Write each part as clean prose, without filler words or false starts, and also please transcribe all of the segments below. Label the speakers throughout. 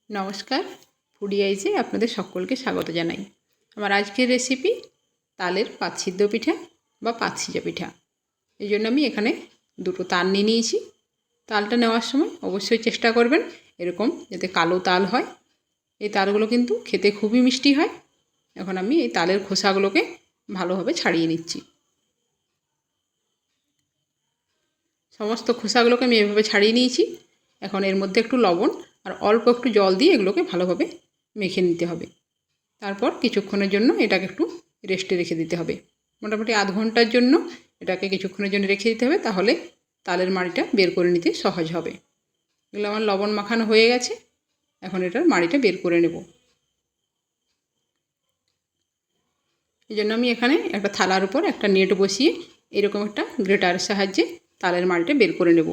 Speaker 1: নমস্কার, ফুডি আইজে আপনাদের সকলকে স্বাগত জানাই। আমার আজকের রেসিপি তালের পাতসিদ্ধ পিঠা বা পাতসিজা পিঠা। এই জন্য আমি এখানে দুটো তাল নিয়ে নিয়েছি। তালটা নেওয়ার সময় অবশ্যই চেষ্টা করবেন এরকম যাতে কালো তাল হয়। এই তালগুলো কিন্তু খেতে খুবই মিষ্টি হয়। এখন আমি এই তালের খোসাগুলোকে ভালোভাবে ছাড়িয়ে নিচ্ছি। সমস্ত খোসাগুলোকে আমি এভাবে ছাড়িয়ে নিয়েছি। এখন এর মধ্যে একটু লবণ আর অল্প একটু জল দিয়ে এগুলোকে ভালোভাবে মেখে নিতে হবে। তারপর কিছুক্ষণের জন্য এটাকে একটু রেস্টে রেখে দিতে হবে। মোটামুটি আধ ঘন্টার জন্য এটাকে কিছুক্ষণের জন্য রেখে দিতে হবে, তাহলে তালের মাড়িটা বের করে নিতে সহজ হবে। এগুলো আমার লবণ মাখানো হয়ে গেছে। এখন এটার মাড়িটা বের করে নেব। এই জন্য আমি এখানে একটা থালার উপর একটা নেট বসিয়ে এরকম একটা গ্রেটারের সাহায্যে তালের মাড়িটা বের করে নেব।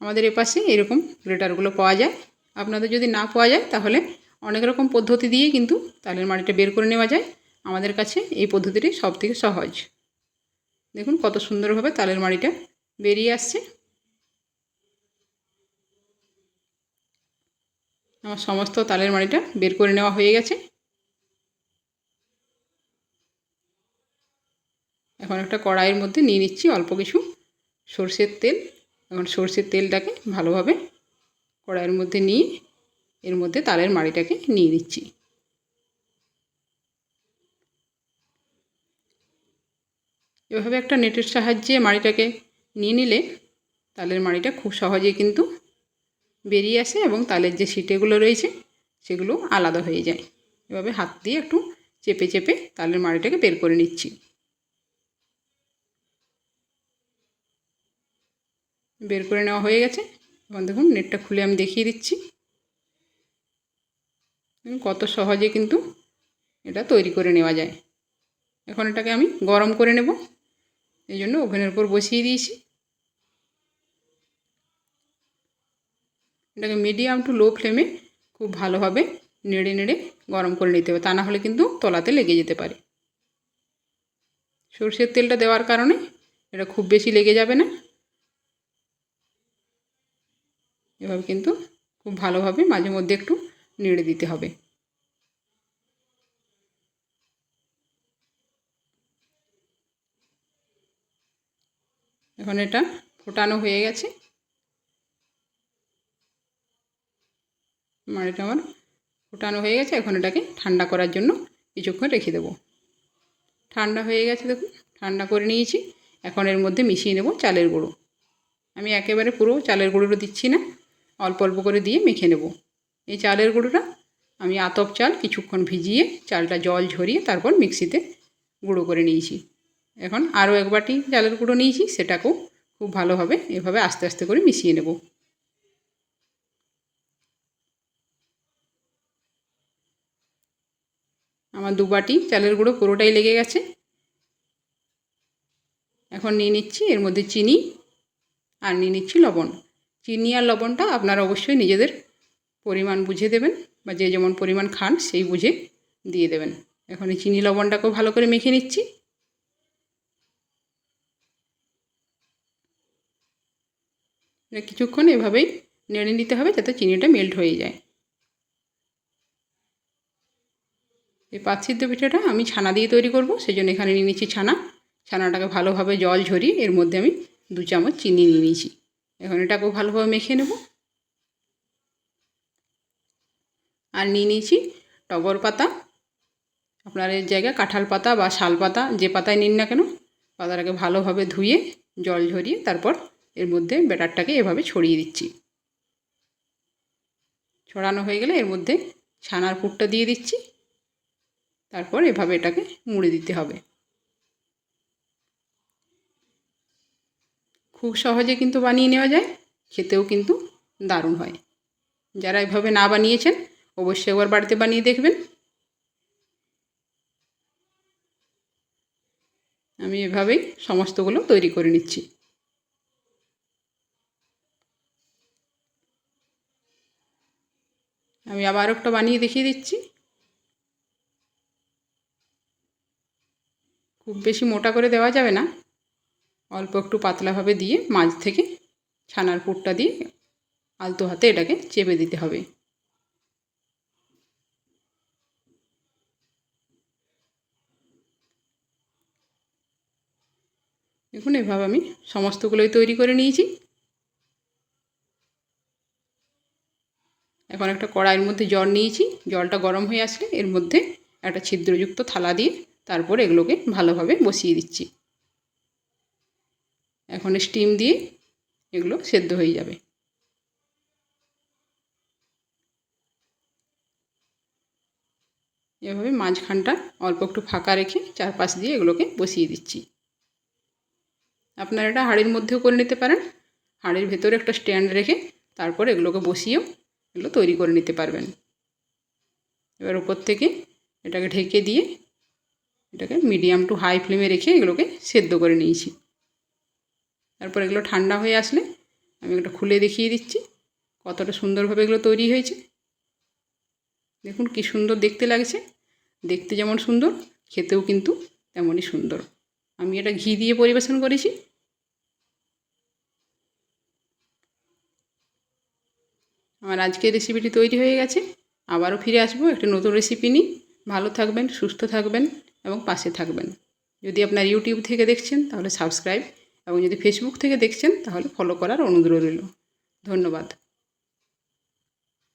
Speaker 1: আমাদের এপাশে এরকম গ্রেটারগুলো পাওয়া যায়। আপনাদের যদি না পাওয়া যায় তাহলে অনেক রকম পদ্ধতি দিয়ে কিন্তু তালের মাড়িটা বের করে নেওয়া যায়। আমাদের কাছে এই পদ্ধতিটি সবথেকে সহজ। দেখুন কত সুন্দরভাবে তালের মাড়িটা বেরিয়ে আসছে। আমার সমস্ত তালের মাড়িটা বের করে নেওয়া হয়ে গেছে। এখন একটা কড়াইয়ের মধ্যে নিয়ে নিচ্ছি অল্প কিছু সরষের তেল। এখন সরষের তেলটাকে ভালোভাবে কড়াইয়ের মধ্যে নিয়ে এর মধ্যে তালের মাড়িটাকে নিয়ে নিচ্ছি। এভাবে একটা নেটের সাহায্যে মাড়িটাকে নিয়ে নিলে তালের মাড়িটা খুব সহজেই কিন্তু বেরিয়ে আসে এবং তালের যে ছিটেগুলো রয়েছে সেগুলো আলাদা হয়ে যায়। এভাবে হাত দিয়ে একটু চেপে চেপে তালের মাড়িটাকে বের করে নিচ্ছি। বের করে নেওয়া হয়ে গেছে। এখন দেখুন নেটটা খুলে আমি দেখিয়ে দিচ্ছি কত সহজে কিন্তু এটা তৈরি করে নেওয়া যায়। এখন এটাকে আমি গরম করে নেব, এই জন্য ওভেনের উপর বসিয়ে দিয়েছি। এটাকে মিডিয়াম টু লো ফ্লেমে খুব ভালোভাবে নেড়ে নেড়ে গরম করে নিতে হবে, তা না হলে কিন্তু তলাতে লেগে যেতে পারে। সরষের তেলটা দেওয়ার কারণে এটা খুব বেশি লেগে যাবে না। এভাবে কিন্তু খুব ভালোভাবে মাঝে মধ্যে একটু নেড়ে দিতে হবে। এখন এটা ফোটানো হয়ে গেছে। মাড়িটা আমার ফোটানো হয়ে গেছে। এখন এটাকে ঠান্ডা করার জন্য কিছুক্ষণ রেখে দেবো। ঠান্ডা হয়ে গেছে, দেখুন ঠান্ডা করে নিয়েছি। এখন এর মধ্যে মিশিয়ে নেব চালের গুঁড়ো। আমি একেবারে পুরো চালের গুঁড়োটা দিচ্ছি না, অল্প অল্প করে দিয়ে মেখে নেব। এই চালের গুঁড়োটা আমি আতপ চাল কিছুক্ষণ ভিজিয়ে চালটা জল ঝরিয়ে তারপর মিক্সিতে গুঁড়ো করে নিয়েছি। এখন আরও এক বাটি চালের গুঁড়ো নিয়েছি, সেটাকেও খুব ভালোভাবে এভাবে আস্তে আস্তে করে মিশিয়ে নেব। আমার 2 বাটি চালের গুঁড়ো পুরোটাই লেগে গেছে। এখন নিয়ে নিচ্ছি এর মধ্যে চিনি আর নিয়ে নিচ্ছি লবণ। চিনি আর লবণটা আপনারা অবশ্যই নিজেদের পরিমাণ বুঝে দেবেন, বা যে যেমন পরিমাণ খান সেই বুঝে দিয়ে দেবেন। এখন এই চিনি লবণটাকেও ভালো করে মেখে নিচ্ছি। এটা কিছুক্ষণ এভাবেই নেড়ে নিতে হবে যাতে চিনিটা মেল্ট হয়ে যায়। এই পাতসিদ্ধ পিঠাটা আমি ছানা দিয়ে তৈরি করব, সেই জন্য এখানে নিয়ে নিচ্ছি ছানা। ছানাটাকে ভালোভাবে জল ঝরিয়ে এর মধ্যে আমি 2 চামচ চিনি নিয়ে নিয়েছি। এখন এটাকেও ভালোভাবে মেখে নেব। আর নিয়ে নিয়েছি টগর পাতা। আপনার এর জায়গায় কাঁঠাল পাতা বা শাল পাতা, যে পাতায় নিন না কেন, পাতাটাকে ভালোভাবে ধুয়ে জল ঝরিয়ে তারপর এর মধ্যে ব্যাটারটাকে এভাবে ছড়িয়ে দিচ্ছি। ছড়ানো হয়ে গেলে এর মধ্যে ছানার পুরটা দিয়ে দিচ্ছি। তারপর এভাবে এটাকে মুড়ে দিতে হবে। খুব সহজে কিন্তু বানিয়ে নেওয়া যায়, খেতেও কিন্তু দারুণ হয়। যারা এভাবে না বানিয়েছেন অবশ্যই একবার বাড়িতে বানিয়ে দেখবেন। আমি এভাবেই সমস্তগুলো তৈরি করে নিচ্ছি। আমি আবার একটা বানিয়ে দেখিয়ে দিচ্ছি। খুব বেশি মোটা করে দেওয়া যাবে না, অল্প একটু পাতলাভাবে দিয়ে মাঝ থেকে ছানার পুরটা দিয়ে আলতো হাতে এটাকে চেপে দিতে হবে। দেখুন এভাবে আমি সমস্তগুলোই তৈরি করে নিয়েছি। এখন একটা কড়াইয়ের মধ্যে জল নিয়েছি, জলটা গরম হয়ে আসলে এর মধ্যে একটা ছিদ্রযুক্ত থালা দিয়ে তারপর এগুলোকে ভালোভাবে বসিয়ে দিচ্ছি। এখন স্টিম দিয়ে এগুলো সেদ্ধ হয়ে যাবে। এভাবে মাঝখানটা অল্প একটু ফাঁকা রেখে চারপাশ দিয়ে এগুলোকে বসিয়ে দিচ্ছি। আপনারা এটা হাঁড়ির মধ্যেও করে নিতে পারেন, হাঁড়ির ভেতরে একটা স্ট্যান্ড রেখে তারপর এগুলোকে বসিয়েও এগুলো তৈরি করে নিতে পারবেন। এবার উপর থেকে এটাকে ঢেকে দিয়ে এটাকে মিডিয়াম টু হাই ফ্লেমে রেখে এগুলোকে সেদ্ধ করে নিয়েছি। তারপর এগুলো ঠান্ডা হয়ে আসলে আমি এটা খুলে দেখিয়ে দিচ্ছি কতটা সুন্দরভাবে এগুলো তৈরি হয়েছে। দেখুন কি সুন্দর দেখতে লাগছে, দেখতে যেমন সুন্দর খেতেও কিন্তু তেমনই সুন্দর। আমি এটা ঘি দিয়ে পরিবেশন করেছি। আমার আজকের রেসিপিটি তৈরি হয়ে গেছে। আবারও ফিরে আসবো একটা নতুন রেসিপি নিয়ে। ভালো থাকবেন, সুস্থ থাকবেন এবং পাশে থাকবেন। যদি আপনার ইউটিউব থেকে দেখছেন তাহলে সাবস্ক্রাইব, এবং যদি ফেসবুক থেকে দেখছেন তাহলে ফলো করার অনুরোধ রইল। ধন্যবাদ।